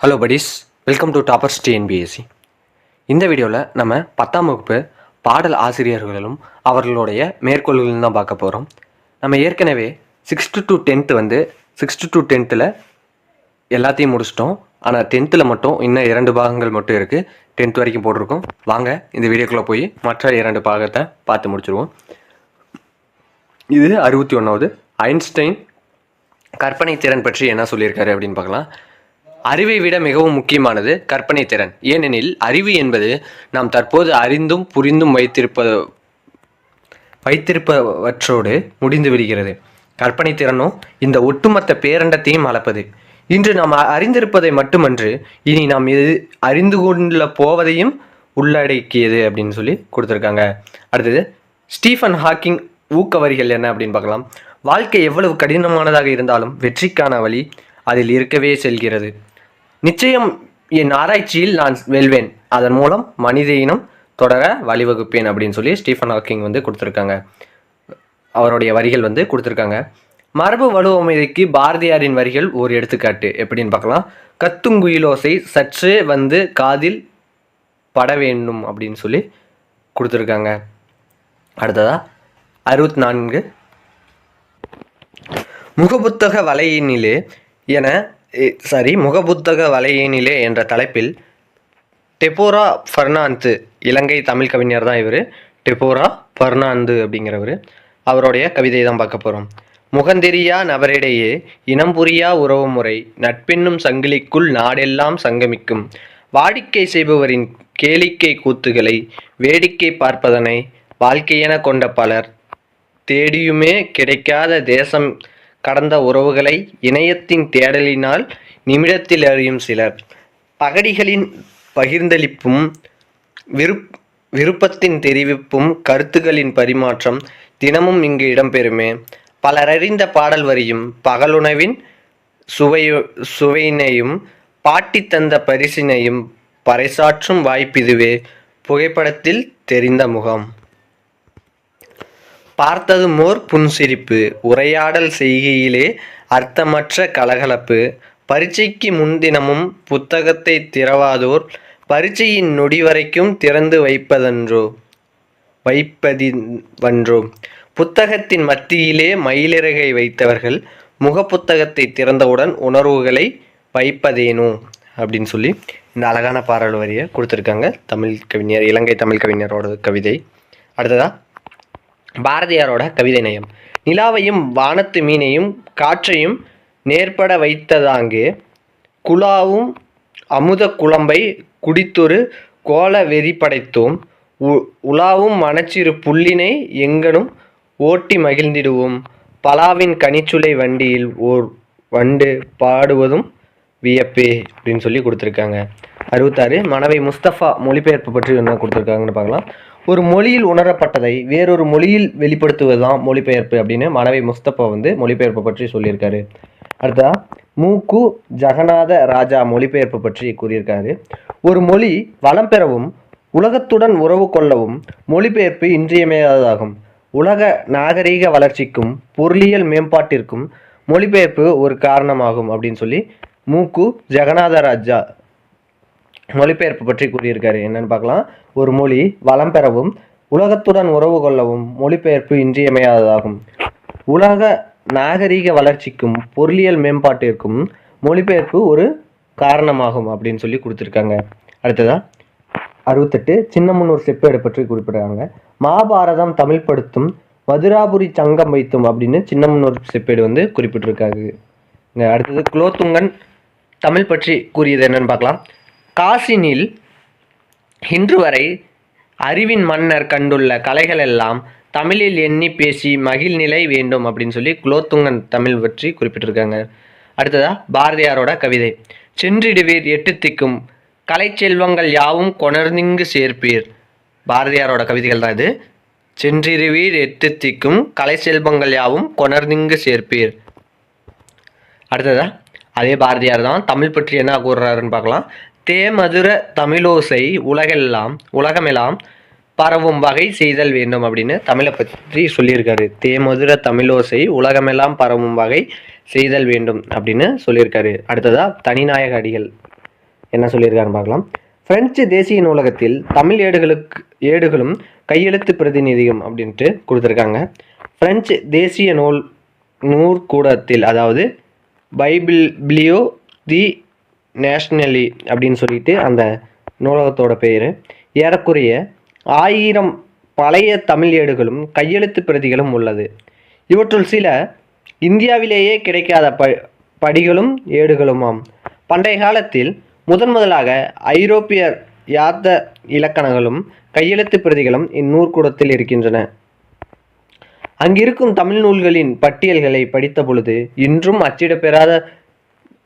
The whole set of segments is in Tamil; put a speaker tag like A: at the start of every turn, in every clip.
A: Hello buddies, welcome to toppers TNPSC. இந்த வீடியோவில் நம்ம 10ஆம் வகுப்பு பாடல் ஆசிரியர்களும் அவர்களுடைய மேற்கோள்களும் தான் பார்க்க போகிறோம். நம்ம ஏற்கனவே 6th to 10th வந்து 6th to 10th எல்லாத்தையும் முடிச்சிட்டோம். ஆனால் 10th மட்டும் இன்னும் 2 பாகங்கள் மட்டும் இருக்குது. 10th வரைக்கும் போட்டிருக்கோம். வாங்க இந்த வீடியோக்குள்ளே போய் மற்ற 2 பாகத்தை பார்த்து முடிச்சிருவோம். இது 61வது. ஐன்ஸ்டைன் கற்பனை திறன் பற்றி என்ன சொல்லியிருக்காரு அப்படின்னு பார்க்கலாம். அறிவை விட மிகவும் முக்கியமானது கற்பனை திறன். ஏனெனில் அறிவு என்பது நாம் தற்போது அறிந்தும் புரிந்தும் வைத்திருப்பவற்றோடு முடிந்து விடுகிறது. கற்பனை திறனோ இந்த ஒட்டுமொத்த பேரண்டத்தையும் அளப்பது. இன்று நாம் அறிந்திருப்பதை மட்டுமன்று, இனி நாம் அறிந்து கொள்ள போவதையும் உள்ளடக்கியது அப்படின்னு சொல்லி கொடுத்துருக்காங்க. அடுத்தது ஸ்டீஃபன் ஹாக்கிங் ஊக்க வரிகள் என்ன அப்படின்னு பார்க்கலாம். வாழ்க்கை எவ்வளவு கடினமானதாக இருந்தாலும் வெற்றிக்கான வழி அதில் இருக்கவே செல்கிறது. நிச்சயம் என் ஆராய்ச்சியில் நான் வெல்வேன், அதன் மூலம் மனித இனம் தொடர வழிவகுப்பேன் அப்படின்னு சொல்லி ஸ்டீஃபன் ஹாக்கிங் வந்து கொடுத்துருக்காங்க. அவருடைய வரிகள் வந்து கொடுத்துருக்காங்க. மரபு வலுவமைதிக்கு பாரதியாரின் வரிகள் ஒரு எடுத்துக்காட்டு எப்படின்னு பார்க்கலாம். கத்துங்குயிலோசை சற்றே வந்து காதில் பட வேண்டும் அப்படின்னு சொல்லி கொடுத்துருக்காங்க. அடுத்ததா 64 முகப்புத்தக வலையினிலே என்ற தலைப்பில் டெபோரா பெர்னாந்து, இலங்கை தமிழ் கவிஞர் தான் இவர். டெபோரா பெர்னாந்து அப்படிங்கிறவர். அவருடைய கவிதை தான் பார்க்க போகிறோம். முகந்தெரியா நபரிடையே இனம் புரியா உறவு முறை, நட்பென்னும் சங்கிலிக்குள் நாடெல்லாம் சங்கமிக்கும். வாடிக்கை செய்பவரின் கேளிக்கை கூத்துகளை வேடிக்கை பார்ப்பதனை வாழ்க்கையென கொண்ட பலர், தேடியுமே கிடைக்காத தேசம் கடந்த உறவுகளை இணையத்தின் தேடலினால் நிமிடத்தில் அறியும் சிலர், பகடிகளின் பகிர்ந்தளிப்பும் விருப்பத்தின் தெரிவிப்பும் கருத்துக்களின் பரிமாற்றம் தினமும் இங்கு இடம்பெறுமே. பலரறிந்த பாடல் வரியும் பகலுணவின் சுவையினையும் பாட்டி தந்த பரிசினையும் பறைசாற்றும் வாய்ப்பிதுவே புகைப்படத்தில் தெரிந்த முகம். பார்த்தது மோர் புன்சிரிப்பு, உரையாடல் செய்கையிலே அர்த்தமற்ற கலகலப்பு. பரீட்சைக்கு முன்தினமும் புத்தகத்தை திறவாதோர் பரீட்சையின் நொடி வரைக்கும் திறந்து வைப்பதிவன்றோ. புத்தகத்தின் மத்தியிலே மயிலிறகை வைத்தவர்கள் முகப்புத்தகத்தை திறந்தவுடன் உணர்வுகளை வைப்பதேனோ அப்படின்னு சொல்லி இந்த அழகான பாடல் வரியை கொடுத்துருக்காங்க தமிழ் கவிஞர், இலங்கை தமிழ் கவிஞரோட கவிதை. அடுத்ததா பாரதியாரோட கவிதை நயம். நிலாவையும் வானத்து மீனையும் காற்றையும் நேர்பட வைத்ததாங்கே குழாவும் அமுத குழம்பை குடித்தொரு கோல வெறி படைத்தோம். உலாவும் மனச்சிறு புள்ளினை எங்கனும் ஓட்டி மகிழ்ந்திடுவோம். பலாவின் கனிச்சுளை வண்டியில் ஓர் வண்டு பாடுவதும் வியப்பே அப்படின்னு சொல்லி கொடுத்துருக்காங்க. 66 மனவை முஸ்தபா மொழிபெயர்ப்பு பற்றி என்ன கொடுத்துருக்காங்கன்னு பார்க்கலாம். ஒரு மொழியில் உணரப்பட்டதை வேறொரு மொழியில் வெளிப்படுத்துவது தான் மொழிபெயர்ப்பு அப்படின்னு மனவை முஸ்தபா வந்து மொழிபெயர்ப்பு பற்றி சொல்லியிருக்காரு. அடுத்ததா மூக்கு ஜெகநாத ராஜா மொழிபெயர்ப்பு பற்றி கூறியிருக்காரு. ஒரு மொழி வளம் பெறவும் உலகத்துடன் உறவு கொள்ளவும் மொழிபெயர்ப்பு இன்றியமையாததாகும். உலக நாகரீக வளர்ச்சிக்கும் பொருளியல் மேம்பாட்டிற்கும் மொழிபெயர்ப்பு ஒரு காரணமாகும் அப்படின்னு சொல்லி மூக்கு ஜெகநாத ராஜா மொழிபெயர்ப்பு பற்றி கூறியிருக்காரு. என்னன்னு பார்க்கலாம். ஒரு மொழி வளம் பெறவும் உலகத்துடன் உறவு கொள்ளவும் மொழிபெயர்ப்பு இன்றியமையாததாகும். உலக நாகரீக வளர்ச்சிக்கும் பொருளியல் மேம்பாட்டிற்கும் மொழிபெயர்ப்பு ஒரு காரணமாகும் அப்படின்னு சொல்லி கொடுத்துருக்காங்க. அடுத்ததா 68 சின்னமனூர் செப்பேடு பற்றி குறிப்பிடுறாங்க. மகாபாரதம் தமிழ் படுத்தும் மதுராபுரி சங்கம் வைத்தும் அப்படின்னு சின்னமனூர் செப்பேடு வந்து குறிப்பிட்டிருக்காங்க. அடுத்தது குலோத்துங்கன் தமிழ் பற்றி கூறியது என்னன்னு பார்க்கலாம். காசினில் இன்று வரை அறிவின் மன்னர் கண்டுள்ள கலைகள் எல்லாம் தமிழில் எண்ணி பேசி மகிழ் நிலை வேண்டும் அப்படின்னு சொல்லி குலோத்துங்கன் தமிழ் பற்றி குறிப்பிட்டிருக்காங்க. அடுத்ததா பாரதியாரோட கவிதை. சென்றிடுவீர் எட்டு திக்கும் கலை செல்வங்கள் யாவும் கொணர்ந்திங்கு சேர்ப்பீர். பாரதியாரோட கவிதைகள் தான் இது. சென்றிடுவீர் எட்டு திக்கும் கலை செல்வங்கள் யாவும் கொணர்ந்திங்கு சேர்ப்பீர். அடுத்ததா அதே பாரதியார் தான் தமிழ் பற்றி என்ன கூறுறாருன்னு பார்க்கலாம். தேமதுர தமிழோசை உலகமெல்லாம் பரவும் வகை செய்தல் வேண்டும் அப்படின்னு தமிழை பற்றி சொல்லியிருக்காரு. தேமதுர தமிழோசை உலகமெல்லாம் பரவும் வகை செய்தல் வேண்டும் அப்படின்னு சொல்லியிருக்காரு. அடுத்ததா தனிநாயக அடிகள் என்ன சொல்லியிருக்காருன்னு பார்க்கலாம். பிரெஞ்சு தேசிய நூலகத்தில் தமிழ் ஏடுகளும் கையெழுத்து பிரதிநிதியும் அப்படின்ட்டு கொடுத்துருக்காங்க. பிரெஞ்சு தேசிய நூற்கூடத்தில், அதாவது பைபிளியோ தி நேஷனலி அப்படின்னு சொல்லிட்டு அந்த நூலகத்தோட பெயர், ஏறக்குறைய 1000 பழைய தமிழ் ஏடுகளும் கையெழுத்து பிரதிகளும் உள்ளது. இவற்றுள் சில இந்தியாவிலேயே கிடைக்காத படிகளும் ஏடுகளுமாம். பண்டைய காலத்தில் முதலாக ஐரோப்பியர் யாத்த இலக்கணங்களும் கையெழுத்து பிரதிகளும் இந்நூற்கூடத்தில் இருக்கின்றன. அங்கிருக்கும் தமிழ் நூல்களின் பட்டியல்களை படித்த பொழுது இன்றும் அச்சிடப்பெறாத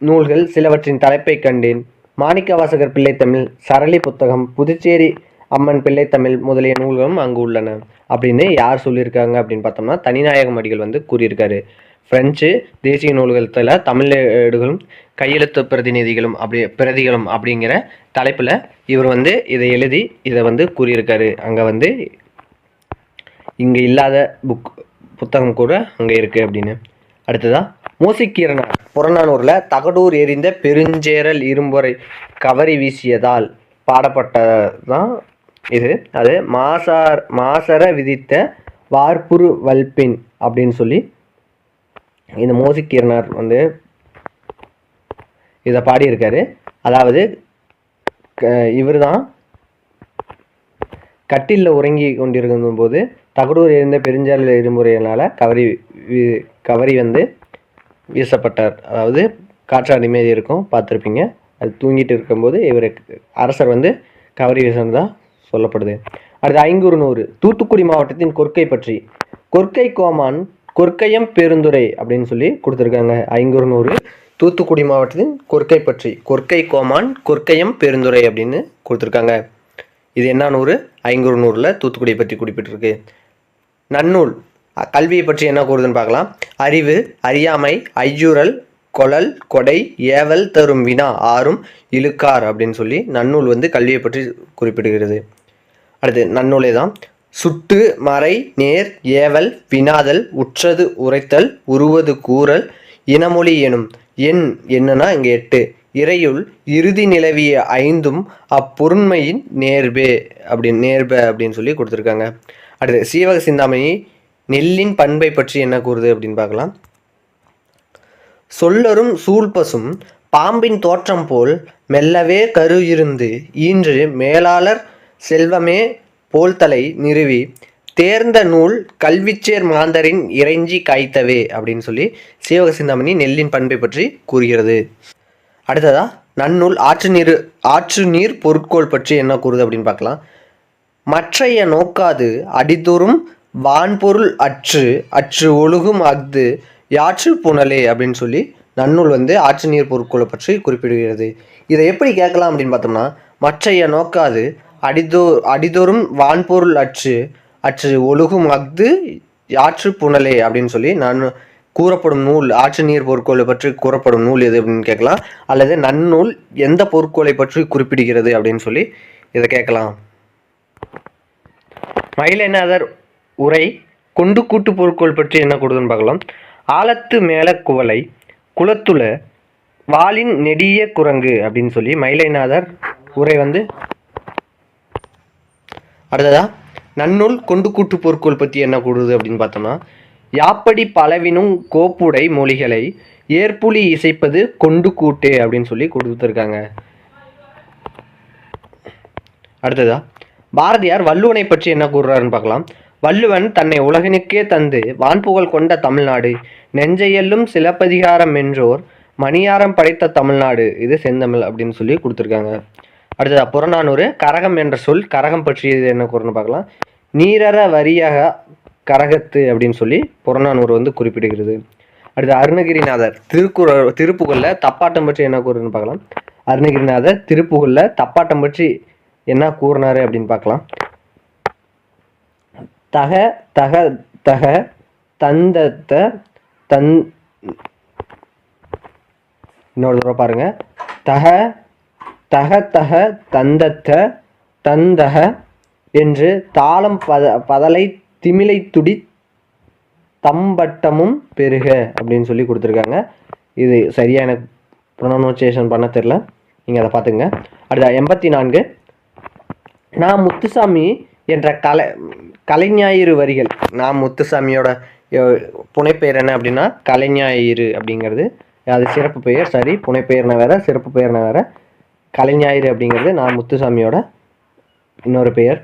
A: நூல்கள் சிலவற்றின் தலைப்பை கண்டேன். மாணிக்கவாசகர் பிள்ளைத்தமிழ், சரளி புத்தகம், புதுச்சேரி அம்மன் பிள்ளைத்தமிழ் முதலிய நூல்களும் அங்கு உள்ளன அப்படின்னு யார் சொல்லியிருக்காங்க அப்படின்னு பார்த்தோம்னா தனிநாயகம் அடிகள் வந்து கூறியிருக்காரு. பிரெஞ்சு தேசிய நூல்களத்தில் தமிழ் ஏடுகளும் கையெழுத்து பிரதிகளும் அப்படிங்கிற தலைப்பில் இவர் வந்து இதை எழுதி இதை வந்து கூறியிருக்காரு. அங்கே வந்து இங்கே இல்லாத புத்தகம் கூட அங்கே இருக்குது அப்படின்னு. அடுத்ததான் மூசிக்கீரனார் புறநானூரில் தகடூர் எறிந்த பெருஞ்சேரல் இரும்பொறை கவரி வீசியதால் பாடப்பட்டதான் இது. அது மாசர விதித்த வார்ப்புரு வல்பின் அப்படின்னு சொல்லி இந்த மூசிக்கீரனார் வந்து இதை பாடியிருக்காரு. அதாவது இவர் தான் கட்டிலில் உறங்கி கொண்டிருக்கும் போது தகடூர் இருந்த பெருஞ்சால இருமுறையினால் கவரி வந்து வீசப்பட்டார். அதாவது காற்றாடி மாரி இருக்கும், பார்த்துருப்பீங்க. அது தூங்கிட்டு இருக்கும்போது அரசர் வந்து கவரி வீசினதாக சொல்லப்படுது. அடுத்து 500 தூத்துக்குடி மாவட்டத்தின் கொற்கை பற்றி கொற்கை கோமான் கொற்கையம் பெருந்துறை அப்படின்னு சொல்லி கொடுத்துருக்காங்க. 500 தூத்துக்குடி மாவட்டத்தின் கொற்கை பற்றி கொற்கை கோமான் கொற்கையம் பெருந்துறை அப்படின்னு கொடுத்துருக்காங்க. இது என்ன நூறு? 500 தூத்துக்குடியை பற்றி குறிப்பிட்டிருக்கு. நன்னூல் கல்வியை பற்றி என்ன கூறுதுன்னு பார்க்கலாம். அறிவு, அறியாமை, ஐயுறல், கொளல், கொடை, ஏவல் தரும் வினா ஆறும் இழுக்கார் அப்படின்னு சொல்லி நன்னூல் வந்து கல்வியை பற்றி குறிப்பிடுகிறது. அடுத்து நன்னூலே தான் சுட்டு, மறை, நேர், ஏவல், வினாதல், உற்றது உரைத்தல், உருவது கூறல், இனமொழி எனும் என்னன்னா இங்கே 8 இறையுள் இறுதி நிலவிய 5ம் அப்பொருண்மையின் நேர்ப அப்படின்னு சொல்லி கொடுத்துருக்காங்க. அடுத்து சீவக சிந்தாமணி நெல்லின் பண்பை பற்றி என்ன கூறுது அப்படின்னு பார்க்கலாம். சொல்லரும் சூழ்பசும் பாம்பின் தோற்றம் போல் மெல்லவே கரு இருந்து ஈன்று மேலாளர் செல்வமே போல்தலை நிறுவி தேர்ந்த நூல் கல்விச்சேர் மாந்தரின் இறைஞ்சி காய்த்தவே அப்படின்னு சொல்லி சீவக சிந்தாமணி நெல்லின் பண்பை பற்றி கூறுகிறது. அடுத்ததா நன்னூல் ஆற்று நீர் பொருட்கோள் பற்றி என்ன கூறுது அப்படின்னு பார்க்கலாம். மற்றைய நோக்காது அடிதொறும் வான்பொருள் அற்று ஒழுகும் அஃது யாற்று புனலே அப்படின்னு சொல்லி நன்னூல் வந்து ஆற்று நீர் பொருட்கோளை பற்றி குறிப்பிடுகிறது. இதை எப்படி கேட்கலாம் அப்படின்னு பார்த்தோம்னா, மற்றைய நோக்காது அடிதொறும் வான்பொருள் அற்று ஒழுகும் அஃது யாற்று புனலே அப்படின்னு சொல்லி நான் கூறப்படும் நூல் ஆற்று நீர் பொருட்கோளை பற்றி கூறப்படும் நூல் எது அப்படின்னு கேட்கலாம். அல்லது நன்னூல் எந்த பொருட்கோளை பற்றி குறிப்பிடுகிறது அப்படின்னு சொல்லி இதை கேட்கலாம். மயிலநாதர் உரை கொண்டு கூட்டு பொருட்கோள் பற்றி என்ன கூடுதுன்னு பார்க்கலாம். ஆலத்து மேல குவளை குளத்துல வாளின் நெடிய குரங்கு அப்படின்னு சொல்லி மயிலைநாதர் உரை வந்து. அடுத்ததா நன்னூல் கொண்டு கூட்டு பொருட்கோள் பற்றி என்ன கூடுது அப்படின்னு பார்த்தோம்னா, யாப்படி பலவினும் கோப்புடை மொழிகளை ஏற்புலி இசைப்பது கொண்டு கூட்டே அப்படின்னு சொல்லி கொடுத்துருக்காங்க. அடுத்ததா பாரதியார் வள்ளுவனை பற்றி என்ன கூறுறாருன்னு பார்க்கலாம். வள்ளுவன் தன்னை உலகினுக்கே தந்து வான்புகழ் கொண்ட தமிழ்நாடு நெஞ்சையெல்லும் சிலப்பதிகாரம் என்றோர் மணியாரம் படைத்த தமிழ்நாடு இது செந்தமிழ் அப்படின்னு சொல்லி கொடுத்துருக்காங்க. அடுத்ததா புறநானூறு கரகம் என்ற சொல் கரகம் பற்றி என்ன கூறுன்னு பார்க்கலாம். நீரற வரியாக கரகத்து அப்படின்னு சொல்லி புறநானூறு வந்து குறிப்பிடுகிறது. அடுத்து அருணகிரிநாதர் திருப்புகழில் தப்பாட்டம் பற்றி என்ன கூறுன்னு பார்க்கலாம். அருணகிரிநாதர் திருப்புகழில் தப்பாட்டம் பற்றி என்ன கூறினாரு அப்படின்னு பார்க்கலாம். தக தக தக தந்தத்த தன் இன்னொரு தடவை பாருங்க. தக தக தக தந்தத்த தந்தக என்று தாளம் பதலை திமிலை துடி தம்பட்டமும் பெருக அப்படின்னு சொல்லி கொடுத்துருக்காங்க. இது சரியா எனக்கு ப்ரொனன்சியேஷன் பண்ண தெரில. நீங்கள் அதை பார்த்துங்க. அடுத்த 84 நான் முத்துசாமி என்ற கலைஞாயிறு வரிகள். நான் முத்துசாமியோட புனைப்பெயர் என்ன அப்படின்னா கலைஞாயிறு அப்படிங்கிறது. அது சிறப்பு பெயர், சரி, புனைப்பெயர்னா வேற, சிறப்பு பெயர்னா வேற. கலைஞாயிறு அப்படிங்கிறது நான் முத்துசாமியோட இன்னொரு பெயர்.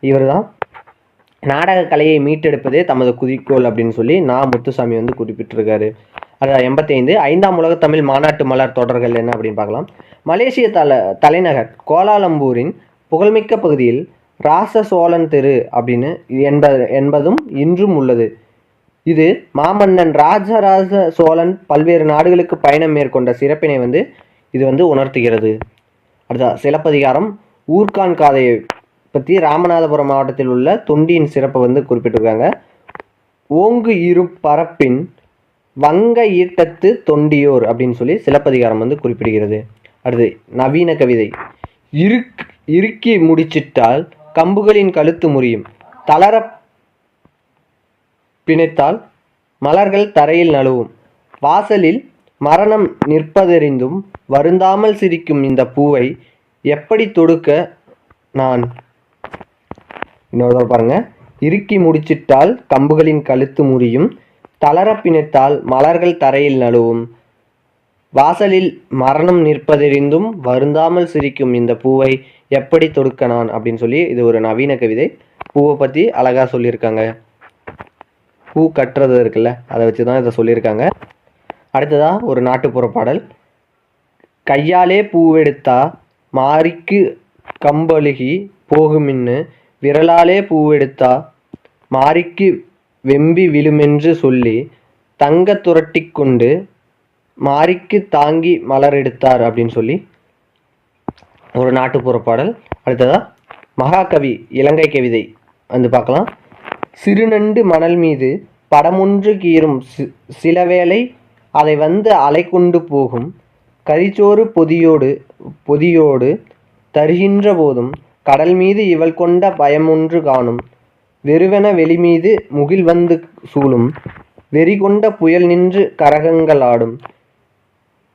A: இவர் தான் நாடக கலையை மீட்டெடுப்பதே தமது குறிக்கோள் அப்படின்னு சொல்லி நான் முத்துசாமி வந்து குறிப்பிட்டிருக்காரு. அது 85 5ஆம் உலக தமிழ் மாநாட்டு மலர் தொடர்கள் என்ன அப்படின்னு பார்க்கலாம். மலேசிய தலைநகர் கோலாலம்பூரின் புகழ்மிக்க பகுதியில் ராச சோழன் தெரு அப்படின்னு என்பதும் இன்றும் உள்ளது. இது மாமன்னன் ராஜராஜ சோழன் பல்வேறு நாடுகளுக்கு பயணம் மேற்கொண்ட சிறப்பினை வந்து இது வந்து உணர்த்துகிறது. அடுத்த சிலப்பதிகாரம் ஊர்கான் காதையை பற்றி ராமநாதபுரம் மாவட்டத்தில் உள்ள தொண்டியின் சிறப்பை வந்து குறிப்பிட்டிருக்காங்க. ஓங்கு இரு பரப்பின் வங்க ஈட்டத்து தொண்டியோர் அப்படின்னு சொல்லி சிலப்பதிகாரம் வந்து குறிப்பிடுகிறது. அடுத்து நவீன கவிதை. இறுக்கி முடிச்சிட்டால் கம்புகளின் கழுத்து முறியும், தளர பிணைத்தால் மலர்கள் தரையில் நழுவும், வாசலில் மரணம் நிற்பதறிந்தும் வருந்தாமல் சிரிக்கும் இந்த பூவை எப்படி தொடுக்க நான். இன்னொரு பாருங்க. இறுக்கி முடிச்சிட்டால் கம்புகளின் கழுத்து முறியும், தளர பிணைத்தால் மலர்கள் தரையில் நழுவும், வாசலில் மரணம் நிற்பதறிந்தும் வருந்தாமல் சிரிக்கும் இந்த பூவை எப்படி தொடுக்க நான் அப்படின்னு சொல்லி இது ஒரு நவீன கவிதை. பூவை பற்றி அழகாக சொல்லியிருக்காங்க. பூ கட்டுறது இருக்குல்ல, அதை வச்சு தான் இதை சொல்லியிருக்காங்க. அடுத்ததாக ஒரு நாட்டுப்புற பாடல். கையாலே பூவெடுத்தா மாரிக்கு கம்பழுகி போகுமின்னு, விரலாலே பூவெடுத்தா மாரிக்கு வெம்பி விழுமென்று சொல்லி தங்க துரட்டி கொண்டு மாரிக்கு தாங்கி மலர் எடுத்தார் அப்படின்னு சொல்லி ஒரு நாட்டுப்புற பாடல். அடுத்ததா மகாகவி இலங்கை கவிதை வந்து பார்க்கலாம். சிறுநண்டு மணல் மீது படமொன்று கீறும் சிலவேளை அதை வந்து அலை கொண்டு போகும், கரிச்சோறு பொதியோடு தருகின்ற போதும் கடல் மீது இவள் கொண்ட பயமொன்று காணும், வெறுவென வெளிமீது முகில் வந்து சூழும், வெறி கொண்ட புயல் நின்று கரகங்கள் ஆடும்,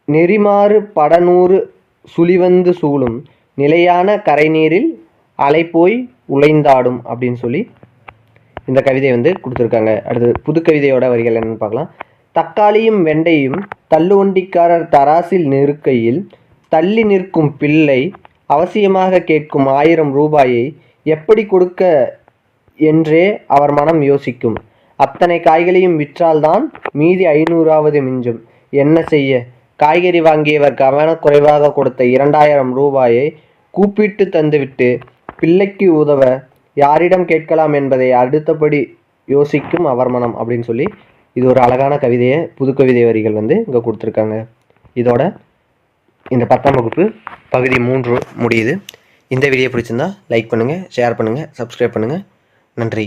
A: நெறிமாறு படநூறு சுழிவந்து சூழும், நிலையான கரைநீரில் அலை போய் உழைந்தாடும் அப்படின்னு சொல்லி இந்த கவிதையை வந்து கொடுத்துருக்காங்க. அடுத்தது புதுக்கவிதையோட வரிகள் என்னன்னு பார்க்கலாம். தக்காளியும் வெண்டையும் தள்ளுவண்டிக்காரர் தராசில் நெருக்கையில் தள்ளி நிற்கும் பிள்ளை அவசியமாக கேட்கும் 1000 ரூபாயை எப்படி கொடுக்க என்றே அவர் மனம் யோசிக்கும். அத்தனை காய்களையும் விற்றால்தான் மீதி 500ஆவது மிஞ்சும். என்ன செய்ய? காய்கறி வாங்கியவர் கவனக்குறைவாக கொடுத்த 2000 ரூபாயை கூப்பிட்டு தந்துவிட்டு பிள்ளைக்கு உதவ யாரிடம் கேட்கலாம் என்பதை அடுத்தபடி யோசிக்கும் அவர் மனம் அப்படின்னு சொல்லி இது ஒரு அழகான கவிதையை புதுக்கவிதை வரிகள் வந்து இங்கே கொடுத்துருக்காங்க. இதோட இந்த 10ஆம் வகுப்பு பகுதி 3 முடியுது. இந்த வீடியோ பிடிச்சிருந்தா லைக் பண்ணுங்கள், ஷேர் பண்ணுங்கள், சப்ஸ்கிரைப் பண்ணுங்கள். நன்றி.